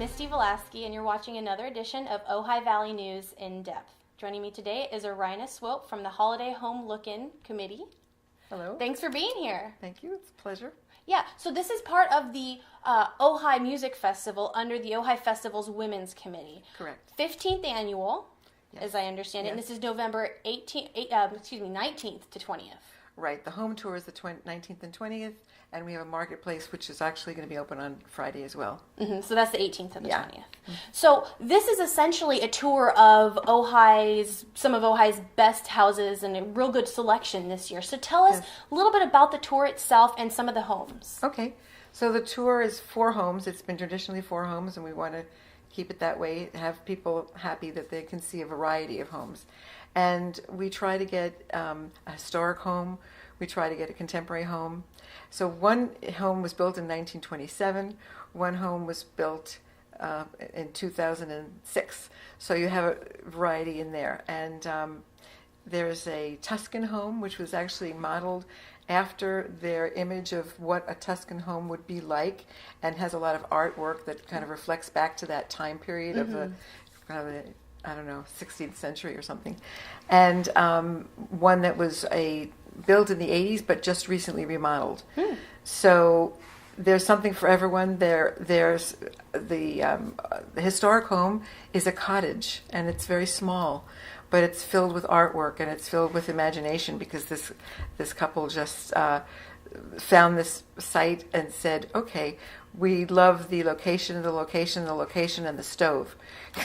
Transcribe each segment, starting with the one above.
Misty and you're watching another edition of Ojai Valley News in Depth. Joining me today is Aryna Swope from the Holiday Home Look-In Committee. Hello. Thanks for being here. Thank you. It's a pleasure. Yeah, so this is part of the Ojai Music Festival under the Ojai Festivals Women's Committee. Correct. 15th annual, yes. as I understand it, and yes. this is November 19th to 20th. Right. The home tour is the 19th and 20th, and we have a marketplace, which is actually going to be open on Friday as well. Mm-hmm. So that's the 18th and the 20th. Mm-hmm. So this is essentially a tour of some of Ojai's best houses and a real good selection this year. So tell us a little bit about the tour itself and some of the homes. Okay. So the tour is 4 homes. It's been traditionally 4 homes, and we want to keep it that way, have people happy that they can see a variety of homes. And we try to get a historic home. We try to get a contemporary home. So one home was built in 1927. One home was built in 2006. So you have a variety in there. And there's a Tuscan home, which was actually modeled after their image of what a Tuscan home would be like, and has a lot of artwork that kind of reflects back to that time period of the I don't know, 16th century or something. And one that was built in the 80s, but just recently remodeled. So there's something for everyone. There's the historic home is a cottage, and it's very small, but it's filled with artwork, and it's filled with imagination, because this couple just found this site and said, okay, we love the location, and the stove.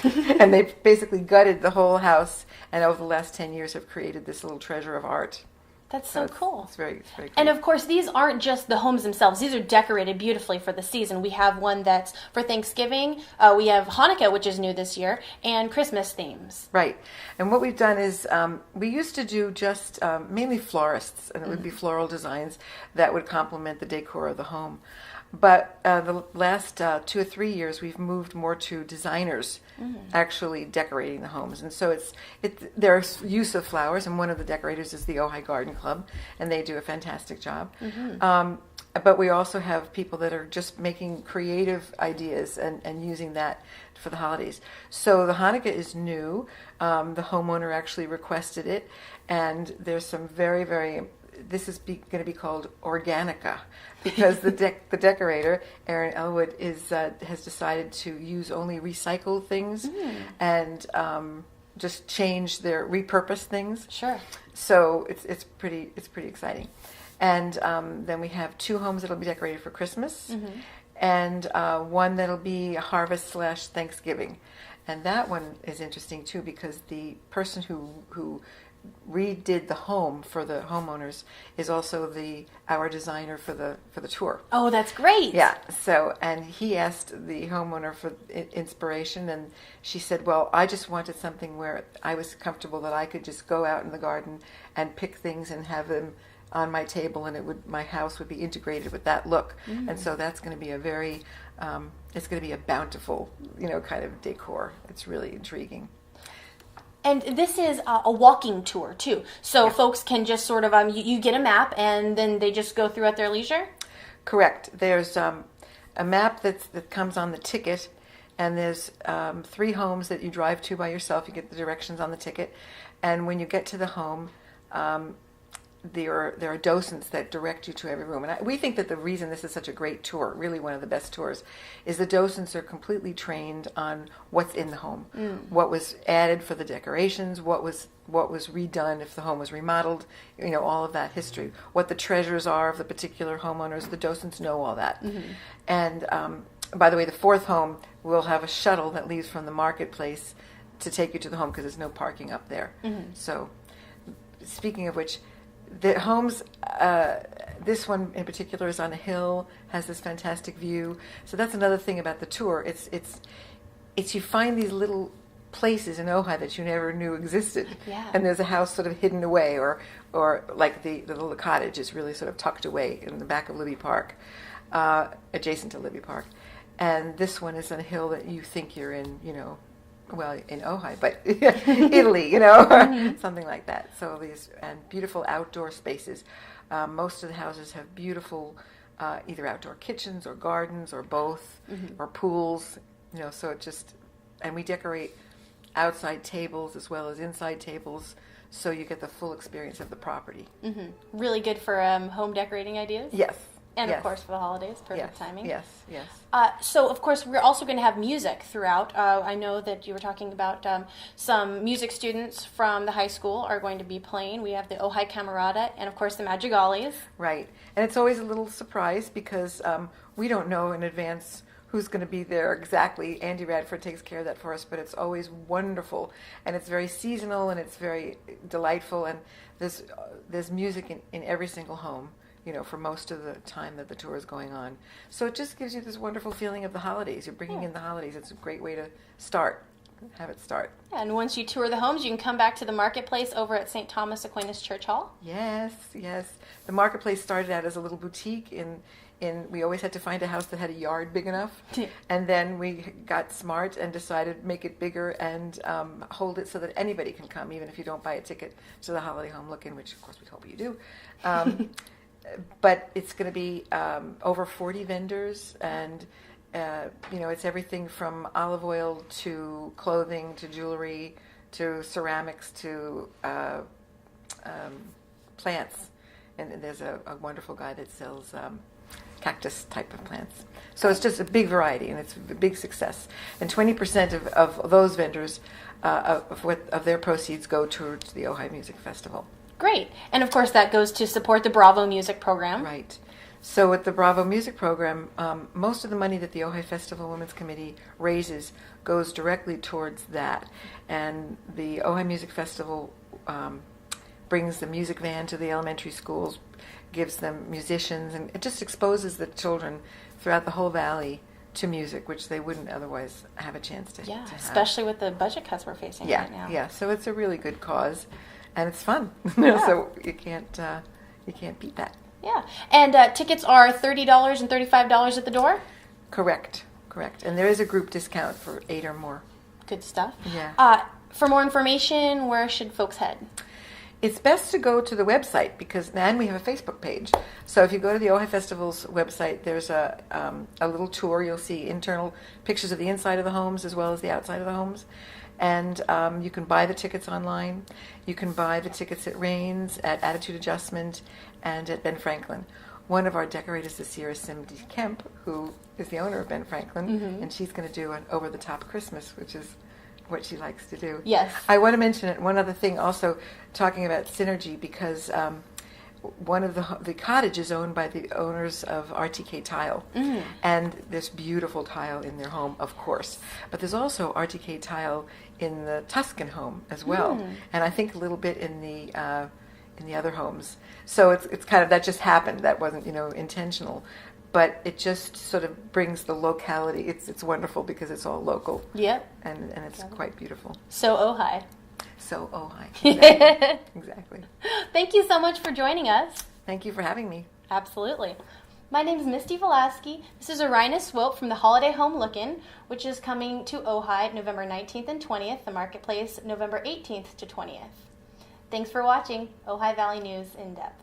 And they basically gutted the whole house, and over the last 10 years have created this little treasure of art. That's so cool. It's very cool. And of course, these aren't just the homes themselves. These are decorated beautifully for the season. We have one that's for Thanksgiving. We have Hanukkah, which is new this year, and Christmas themes. Right. And what we've done is we used to do just mainly florists, and it would be floral designs that would complement the decor of the home. But the last 2 or 3 years, we've moved more to designers actually decorating the homes. And so there's use of flowers, and one of the decorators is the Ojai Garden Club, and they do a fantastic job. But we also have people that are just making creative ideas and using that for the holidays. So the Hanukkah is new. The homeowner actually requested it, and there's some very, very... This is going to be called Organica, because the decorator, Aaron Elwood, has decided to use only recycled things and just repurpose things. Sure. So it's pretty exciting. And then we have 2 homes that'll be decorated for Christmas, and one that'll be a harvest/Thanksgiving. And that one is interesting too, because the person who redid the home for the homeowners is also our designer for the tour. Oh, that's great. Yeah. So, and he asked the homeowner for inspiration, and she said, well, I just wanted something where I was comfortable, that I could just go out in the garden and pick things and have them on my table, and my house would be integrated with that look. And so that's going to be it's going to be a bountiful, kind of decor. It's really intriguing. And this is a walking tour, too. So folks can just sort of, you get a map, and then they just go through at their leisure? Correct. There's a map that comes on the ticket, and there's 3 homes that you drive to by yourself. You get the directions on the ticket. And when you get to the home, there are docents that direct you to every room. And we think that the reason this is such a great tour, really one of the best tours, is the docents are completely trained on what's in the home, what was added for the decorations, what was redone if the home was remodeled, all of that history, what the treasures are of the particular homeowners. The docents know all that. And by the way, the 4th home will have a shuttle that leaves from the marketplace to take you to the home, because there's no parking up there. So, speaking of which, the homes, this one in particular is on a hill, has this fantastic view. So that's another thing about the tour. It's you find these little places in Ojai that you never knew existed. Yeah. And there's a house sort of hidden away, or like the little cottage is really sort of tucked away in the back of Libby Park, adjacent to Libby Park. And this one is on a hill that you think you're in, in Ojai, but Italy, something like that. So these beautiful outdoor spaces. Most of the houses have beautiful either outdoor kitchens or gardens or both, or pools. So it just, and we decorate outside tables as well as inside tables, so you get the full experience of the property. Really good for home decorating ideas. Yes. And yes. of course for the holidays, perfect yes. timing. Yes, yes. So of course we're also going to have music throughout. I know that you were talking about some music students from the high school are going to be playing. We have the Ojai Camerata and of course the Madrigales. Right. And it's always a little surprise because we don't know in advance who's going to be there exactly. Andy Radford takes care of that for us, but it's always wonderful. And it's very seasonal and it's very delightful. And there's music in every single home, for most of the time that the tour is going on. So it just gives you this wonderful feeling of the holidays. You're bringing in the holidays. It's a great way to have it start. Yeah, and once you tour the homes, you can come back to the marketplace over at St. Thomas Aquinas Church Hall. Yes, yes. The marketplace started out as a little boutique we always had to find a house that had a yard big enough. And then we got smart and decided to make it bigger and hold it so that anybody can come, even if you don't buy a ticket to the Holiday Home Look-In, which of course we hope you do. But it's going to be over 40 vendors, and it's everything from olive oil to clothing to jewelry to ceramics to plants. And there's a wonderful guy that sells cactus type of plants. So it's just a big variety, and it's a big success. And 20% of those vendors, of their proceeds, go towards the Ojai Music Festival. Great. And of course that goes to support the Bravo Music Program. Right. So with the Bravo Music Program, most of the money that the Ojai Festival Women's Committee raises goes directly towards that. And the Ojai Music Festival brings the music van to the elementary schools, gives them musicians, and it just exposes the children throughout the whole valley to music, which they wouldn't otherwise have a chance to have. Especially with the budget cuts we're facing right now. Yeah, so it's a really good cause, and it's fun. Yeah. So you can't beat that. Yeah, and tickets are $30 and $35 at the door? Correct. And there is a group discount for 8 or more. Good stuff. Yeah. For more information, where should folks head? It's best to go to the website and we have a Facebook page. So if you go to the Ojai Festival's website, there's a little tour. You'll see internal pictures of the inside of the homes as well as the outside of the homes. And you can buy the tickets online. You can buy the tickets at Rains, at Attitude Adjustment, and at Ben Franklin. One of our decorators this year is Cindy Kemp, who is the owner of Ben Franklin, and she's going to do an over-the-top Christmas, which is what she likes to do. Yes. I want to mention one other thing also, talking about synergy, because one of the cottage is owned by the owners of RTK Tile, and there's beautiful tile in their home, of course, but there's also RTK Tile in the Tuscan home as well, and I think a little bit in the other homes. So it's kind of, that just happened. That wasn't intentional. But it just sort of brings the locality. It's wonderful because it's all local. Yep. And it's quite beautiful. So Ojai. So Ojai. Exactly. Exactly. Thank you so much for joining us. Thank you for having me. Absolutely. My name is Misty Velasky. This is Aryna Swope from the Holiday Home Look-In, which is coming to Ojai November 19th and 20th, the Marketplace November 18th to 20th. Thanks for watching Ojai Valley News in Depth.